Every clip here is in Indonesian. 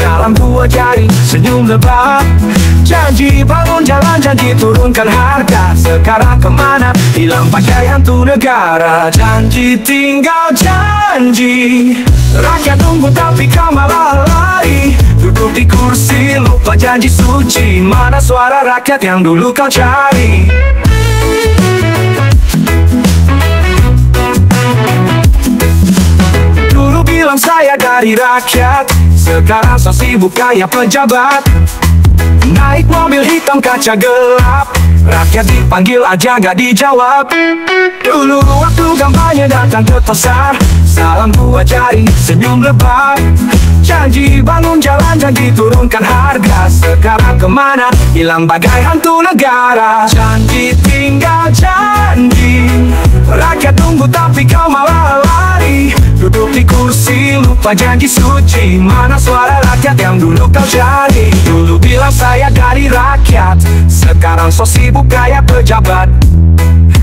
Salam dua jari, senyum lebat. Janji bangun jalan, janji turunkan harga. Sekarang kemana? Hilang pakai hantu negara. Janji tinggal janji. Rakyat tunggu tapi kau malah lari. Duduk di kursi, lupa janji suci. Mana suara rakyat yang dulu kau cari? Dulu bilang saya dari rakyat, sekarang so sibuk kayak pejabat. Naik mobil hitam kaca gelap, rakyat dipanggil aja gak dijawab. Dulu waktu kampanye datang ke pasar, salam dua jari, senyum lebat. Janji bangun jalan, janji turunkan harga. Sekarang kemana? Hilang bagai hantu negara. Janji tinggal janji. Rakyat tunggu tapi kau malah lari. Duduk di kursi, lupa janji suci. Mana suara rakyat yang dulu kau cari? Dulu bilang saya dari rakyat, sekarang so sibuk kayak pejabat.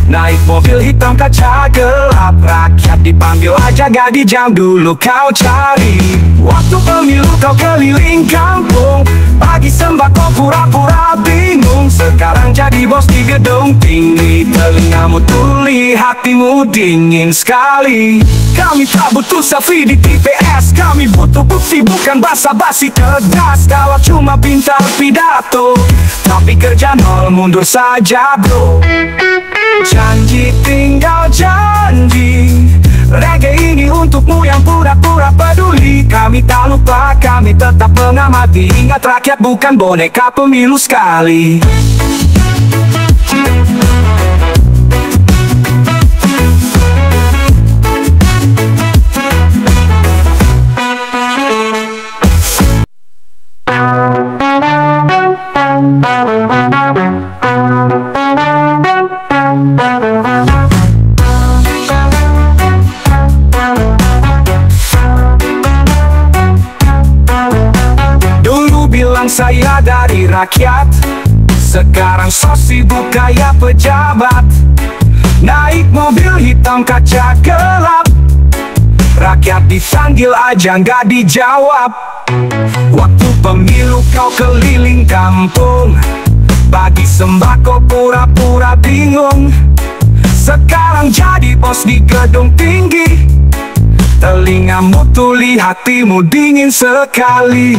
Naik mobil hitam kaca gelap, rakyat dipanggil aja gak dijam. Dulu kau cari, waktu pemilu kau keliling kampung. Pagi sembako pura-pura bingung. Sekarang jadi bos di gedung tinggi. Telingamu tuli, hatimu dingin sekali. Kami tak butuh selfie di TPS, kami butuh bukti bukan basa-basi tegas. Kalau cuma pintar pidato, tapi kerja nol, mundur saja bro. Janji tinggal janji. Reggae ini untukmu yang pura-pura peduli. Kami tak lupa, kami tetap mengamati. Ingat rakyat bukan boneka pemilu sekali. Saya dari rakyat, sekarang so sibuk kayak pejabat. Naik mobil hitam kaca gelap, rakyat dipanggil aja nggak dijawab. Waktu pemilu kau keliling kampung, bagi sembako pura-pura bingung. Sekarang jadi bos di gedung tinggi. Telingamu tuli, hatimu dingin sekali.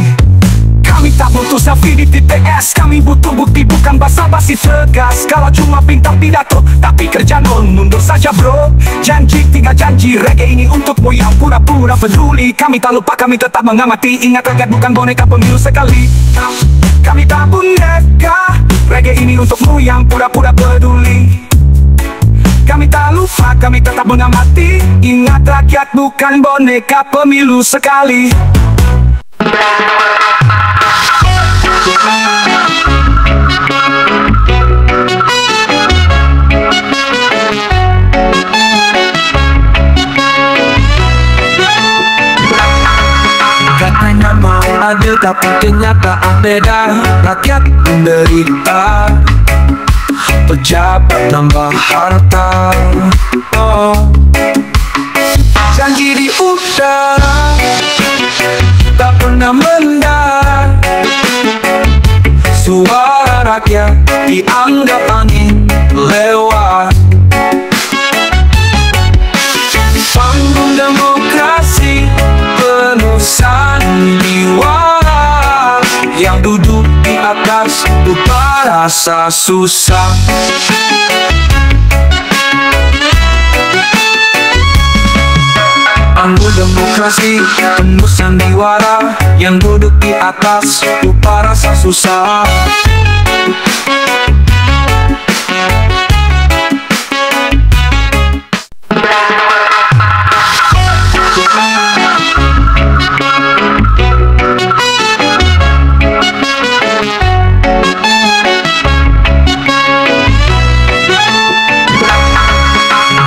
Kami tak butuh selfie di TPS, kami butuh bukti bukan basa-basi tegas. Kalau cuma pintar pidato, tapi kerja nol, mundur saja bro. Janji tinggal janji, reggae ini untukmu yang pura-pura peduli. Kami tak lupa, kami tetap mengamati. Ingat rakyat bukan boneka pemilu sekali. Kami tak boneka, reggae ini untukmu yang pura-pura peduli. Kami tak lupa, kami tetap mengamati. Ingat rakyat bukan boneka pemilu sekali. Katanya mau adil tapi kenyataan beda. Rakyat menderita, pejabat nambah harta. Janji di udara, tak pernah mendarat. Suara rakyat dianggap angin lewat. Panggung demokrasi penuh sandiwara. Yang duduk di atas lupa rasa susah. Panggung demokrasi penuh sandiwara. Yang duduk di atas lupa rasa susah.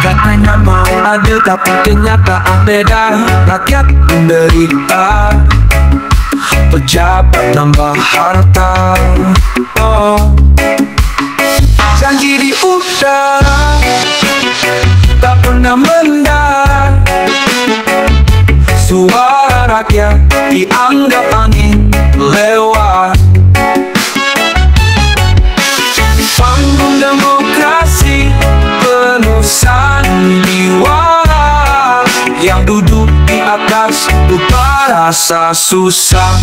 Katanya mau adil tapi kenyataan beda. Rakyat menderita, pejabat nambah harta. Janji di udara, tak pernah mendarat. Suara rakyat dianggap angin lewat. Panggung demokrasi penuh sandiwara, yang duduk di atas lupa rasa susah.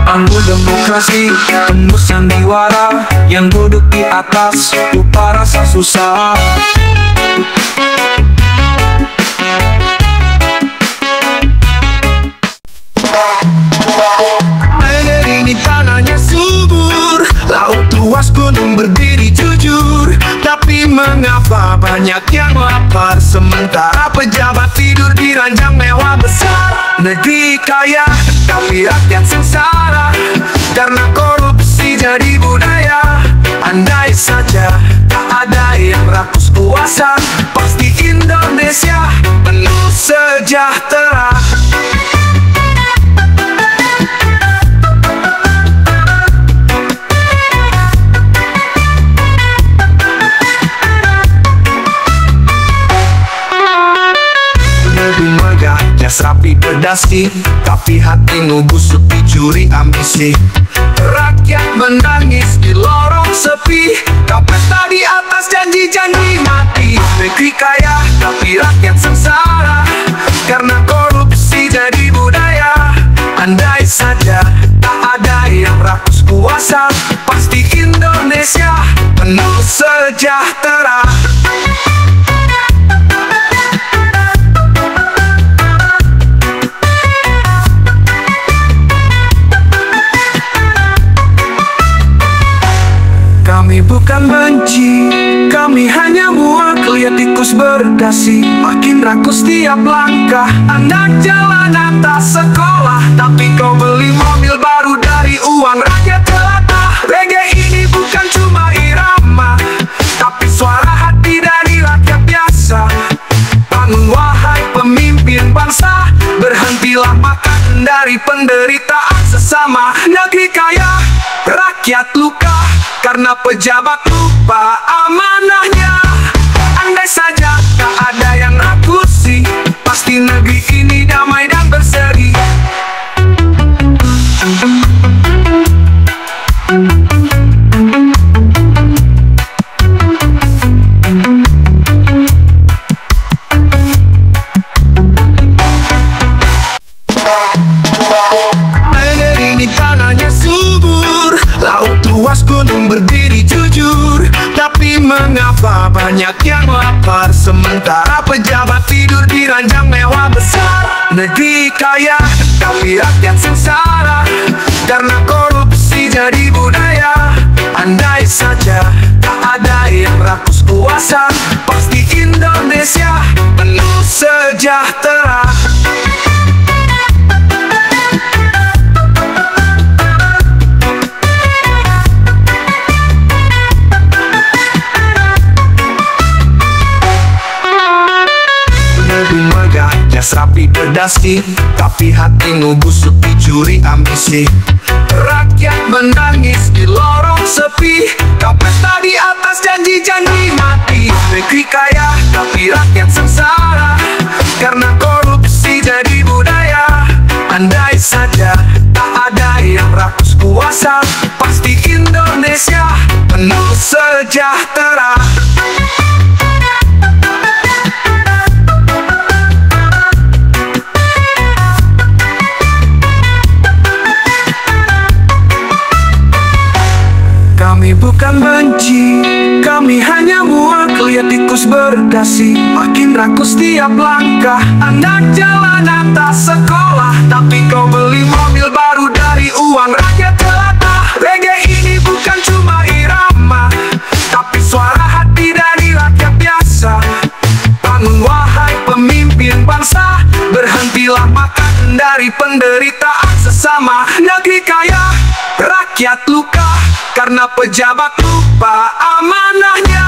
Panggung demokrasi penuh sandiwara, yang duduk di atas lupa rasa susah. Negeri ini tanahnya subur, laut luas, gunung berdiri jujur. Tapi mengapa banyak yang lapar, sementara pejabat tidur di ranjang mewah besar? Negeri kaya tapi rakyat sengsara, karena korupsi jadi budaya. Andai saja tak ada yang rakus kuasa, pasti Indonesia penuh sejahtera. Rapi berdasi, tapi hatimu busuk dicuri ambisi. Rakyat menangis di lorong sepi, kau pesta di atas janji-janji mati. Negeri kaya tapi rakyat sengsara, karena korupsi jadi budaya. Andai saja tak ada yang rakus kuasa, pasti Indonesia penuh sejahtera. Kami bukan benci, kami hanya muak lihat tikus berdasi. Makin rakus tiap langkah, anak jalanan tak sekolah, tapi kau beli mobil baru dari uang rakyat jelata. Reggae ini bukan cuma irama, tapi suara hati dari rakyat biasa. Bangun wahai pemimpin bangsa, berhentilah makan dari penderitaan sesama. Negeri kaya, rakyat luka, karena pejabat lupa amanahnya. Andai saja tak ada yang rakusi, pasti negeri ini damai dan berseri. Negeri ini tanahnya subur, laut luas, gunung berdiri jujur. Tapi mengapa banyak yang lapar, sementara pejabat tidur di ranjang mewah besar? Negeri kaya tapi rakyat sengsara, karena korupsi jadi budaya. Andai saja tak ada yang rakus kuasa, pasti Indonesia penuh sejahtera. Rapi berdasi, tapi hatimu busuk dicuri ambisi. Rakyat menangis di lorong sepi, kau pesta di atas janji-janji mati. Negeri kaya tapi rakyat sengsara, karena korupsi jadi budaya. Andai saja tak ada yang rakus kuasa, pasti Indonesia penuh sejahtera. Kami bukan benci, kami hanya muak lihat tikus berdasi. Makin rakus tiap langkah, anak jalanan tak sekolah, tapi kau beli mobil baru dari uang rakyat jelata. Reggae ini bukan cuma irama, tapi suara hati dari rakyat biasa. Bangun wahai pemimpin bangsa, berhentilah makan dari penderitaan sesama. Negeri kaya, rakyat luka, karena pejabat lupa amanahnya.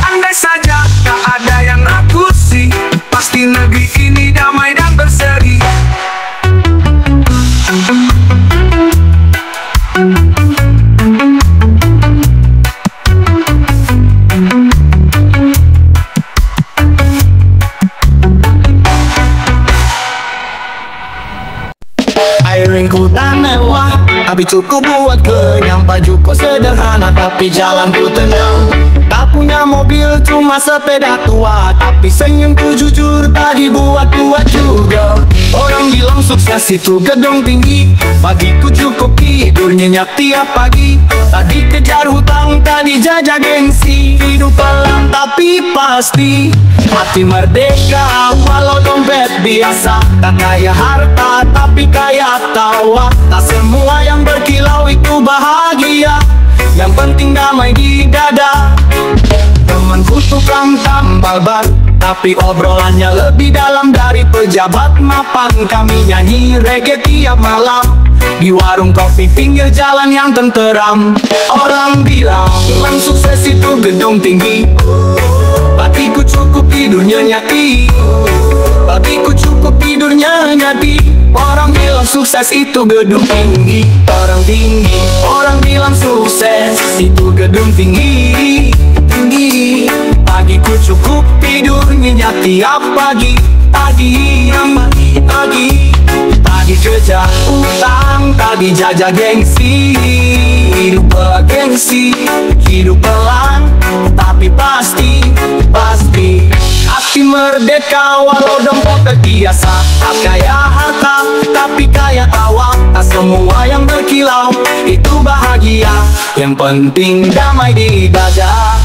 Andai saja tak ada yang rakusi, pasti negeri ini damai dan berseri. bukan mewah, tapi cukup buat kenyang. Bajuku sederhana tapi jalanku tenang. Tak punya mobil cuma sepeda tua, tapi senyumku jujur tak dibuat-buat juga. Orang bilang sukses itu gedung tinggi, bagiku cukup tidur nyenyak tiap pagi. Tadi kejar hutang, tadi jajah gengsi. Hidup pelan tapi pasti, hati merdeka walau dompet biasa. Tak kaya harta tapi kaya tawa. Tak semua yang berkilau itu bahagia, yang penting damai di dada. Temanku tukang tambal ban, tapi obrolannya lebih dalam dari pejabat mapan. Kami nyanyi reggae tiap malam di warung kopi pinggir jalan yang tenteram. Orang bilang sukses itu gedung tinggi, bagiku cukup tidurnya nyati. Bagiku cukup tidurnya nyati. Orang bilang sukses itu gedung tinggi, orang tinggi. Orang bilang sukses itu gedung tinggi, tinggi. Bagiku cukup tidur nyenyak tiap pagi. Pagi, pagi, pagi kerja utang, tadi jajah gengsi. Hidup bergengsi, hidup pelan tapi pasti, pasti. Hati merdeka walau dompet terbiasa. Tak kaya harta tapi kaya tawa. Tak semua yang berkilau itu bahagia, yang penting damai di dada.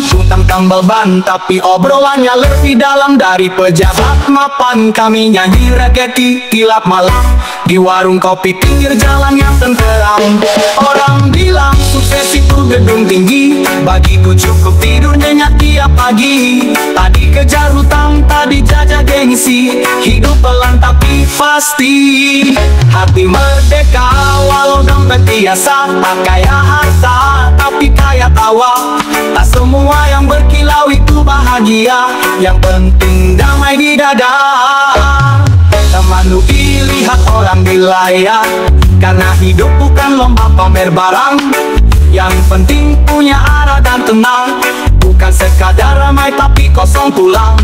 Tukang tambal ban, tapi obrolannya lebih dalam dari pejabat mapan. Kami nyanyi reggae tiap malam di warung kopi pinggir jalan yang tenteram. Orang bilang sukses itu gedung tinggi, bagiku cukup tidur nyenyak tiap pagi. Tadi kejar hutang, tadi jajah gengsi. Hidup pelan tapi pasti, hati merdeka walau dompet biasa. Tak kaya harta tapi kaya tawa. Tak semua yang berkilau itu bahagia, yang penting damai di dada. Teman lu dilihat orang di layar, karena hidup bukan lomba pamer barang. Yang penting punya arah dan tenang, bukan sekadar ramai tapi kosong tulang.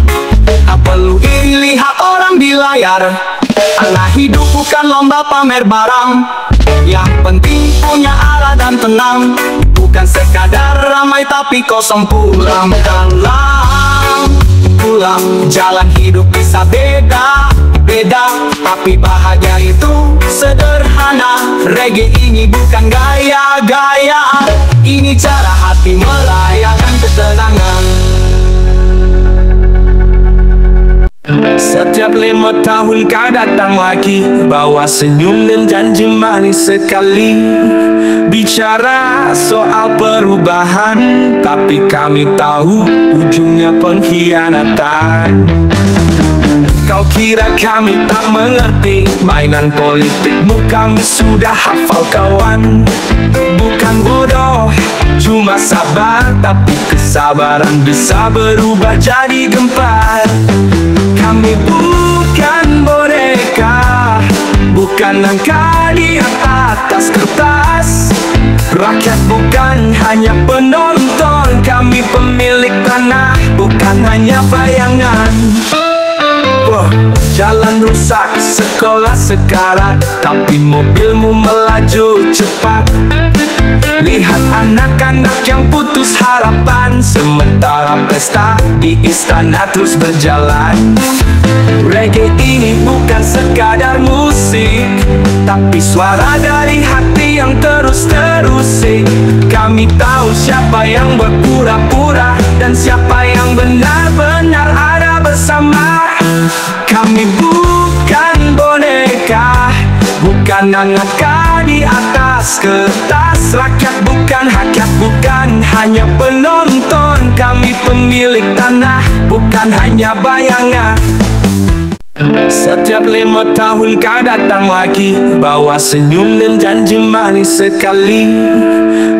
Tak perlu dilihat orang di layar, karena hidup bukan lomba pamer barang. Yang penting punya arah dan tenang, bukan sekadar ramai tapi kosong pulang. Pulang, jalan hidup bisa beda, beda, tapi bahagia itu sederhana. Reggae ini bukan gaya-gayaan, ini cara hati merayakan ketenangan. Setiap 5 tahun kau datang lagi, bawa senyum dan janji manis sekali. Bicara soal perubahan, tapi kami tahu ujungnya pengkhianatan. Kau kira kami tak mengerti mainan politikmu, kami sudah hafal kawan. Bukan bodoh, cuma sabar, tapi kesabaran bisa berubah jadi gempar. Kami bukan boneka, bukan angka di atas kertas. Rakyat bukan hanya penonton, kami pemilik tanah, bukan hanya bayangan. Jalan rusak, sekolah sekarat, tapi mobilmu melaju cepat. Lihat anak-anak yang putus harapan, sementara pesta di istana terus berjalan. Reggae ini bukan sekadar musik, tapi suara dari hati yang terus terusik. Kami tahu siapa yang berpura-pura dan siapa yang benar-benar ada bersama. Kami bukan boneka, bukan angka di atas kertas. Rakyat bukan hakikat, bukan hanya penonton. Kami pemilik tanah, bukan hanya bayangan. Setiap 5 tahun kau datang lagi, bawa senyum dan janji manis sekali.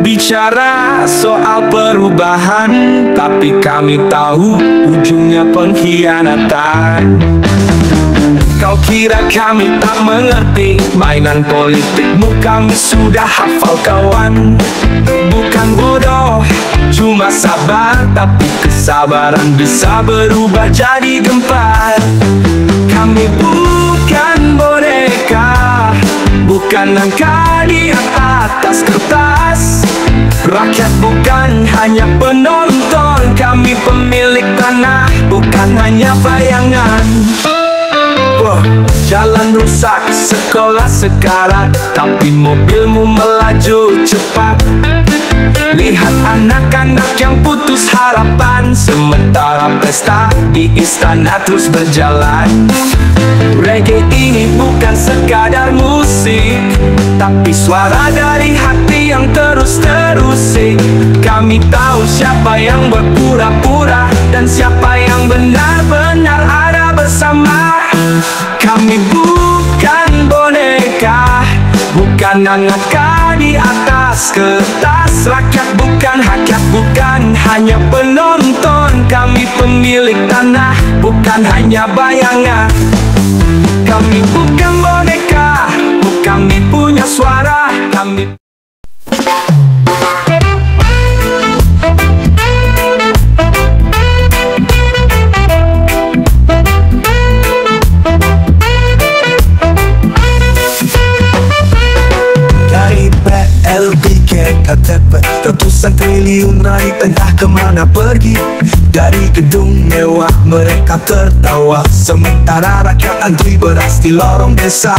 Bicara soal perubahan, tapi kami tahu ujungnya pengkhianatan. Kau kira kami tak mengerti mainan politikmu, kami sudah hafal kawan. Bukan bodoh, cuma sabar, tapi kesabaran bisa berubah jadi gempar. Kami bukan boneka, bukan angka di atas kertas. Rakyat bukan hanya penonton, kami pemilik tanah, bukan hanya bayangan. Jalan rusak, sekolah sekarat, tapi mobilmu melaju cepat. Lihat anak-anak yang putus harapan, sementara pesta di istana terus berjalan. Reggae ini bukan sekadar musik, tapi suara dari hati yang terus terusik. Kami tahu siapa yang berpura-pura dan siapa yang benar-benar ada bersama. Kami bukan boneka, bukan angka di atas kertas. Rakyat bukan hakikat, bukan hanya penonton, kami pemilik tanah, bukan hanya bayangan. Kami bukan boneka, kami punya suara, kami. KTP, ratusan triliun naik entah kemana pergi. Dari gedung mewah mereka tertawa, sementara rakyat antri beras di lorong desa.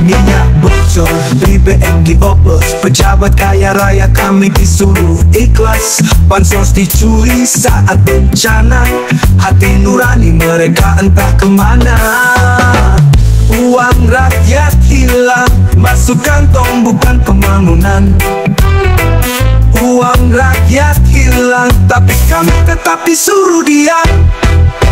Minyak bocor, BBM dioplos, pejabat kaya raya kami disuruh ikhlas. Bansos dicuri saat bencana, hati nurani mereka entah kemana. Uang rakyat hilang, masuk kantong bukan pembangunan. Uang rakyat hilang, tapi kami tetap disuruh diam.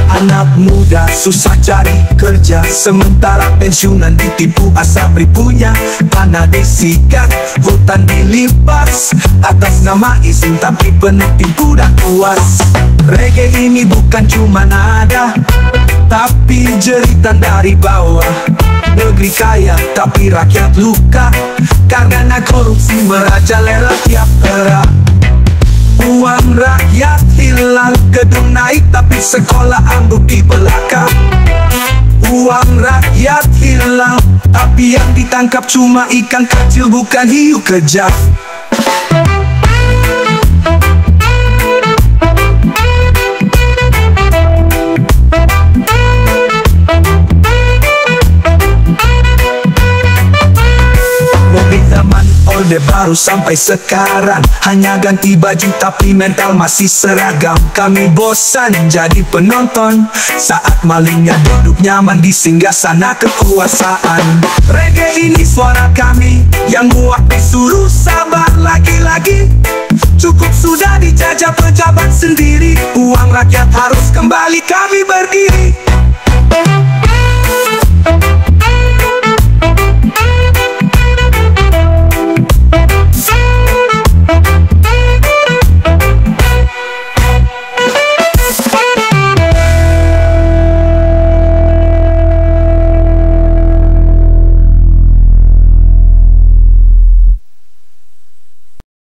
Anak muda susah cari kerja, sementara pensiunan ditipu asal ribunya. Tanah disikat, hutan dilimpas, atas nama izin tapi penuh tipu dan puas. Reggae ini bukan cuma nada, tapi jeritan dari bawah. Negeri kaya tapi rakyat luka, karena korupsi merajalela tiap era. Uang rakyat hilang, gedung naik tapi sekolah ambruk di belakang. Uang rakyat hilang, tapi yang ditangkap cuma ikan kecil bukan hiu kejam. Orde baru sampai sekarang, hanya ganti baju tapi mental masih seragam. Kami bosan jadi penonton saat malingnya duduk nyaman di singgahsana kekuasaan. Reggae ini suara kami yang muak disuruh sabar lagi-lagi. Cukup sudah dijajah pejabat sendiri, uang rakyat harus kembali kami berdiri.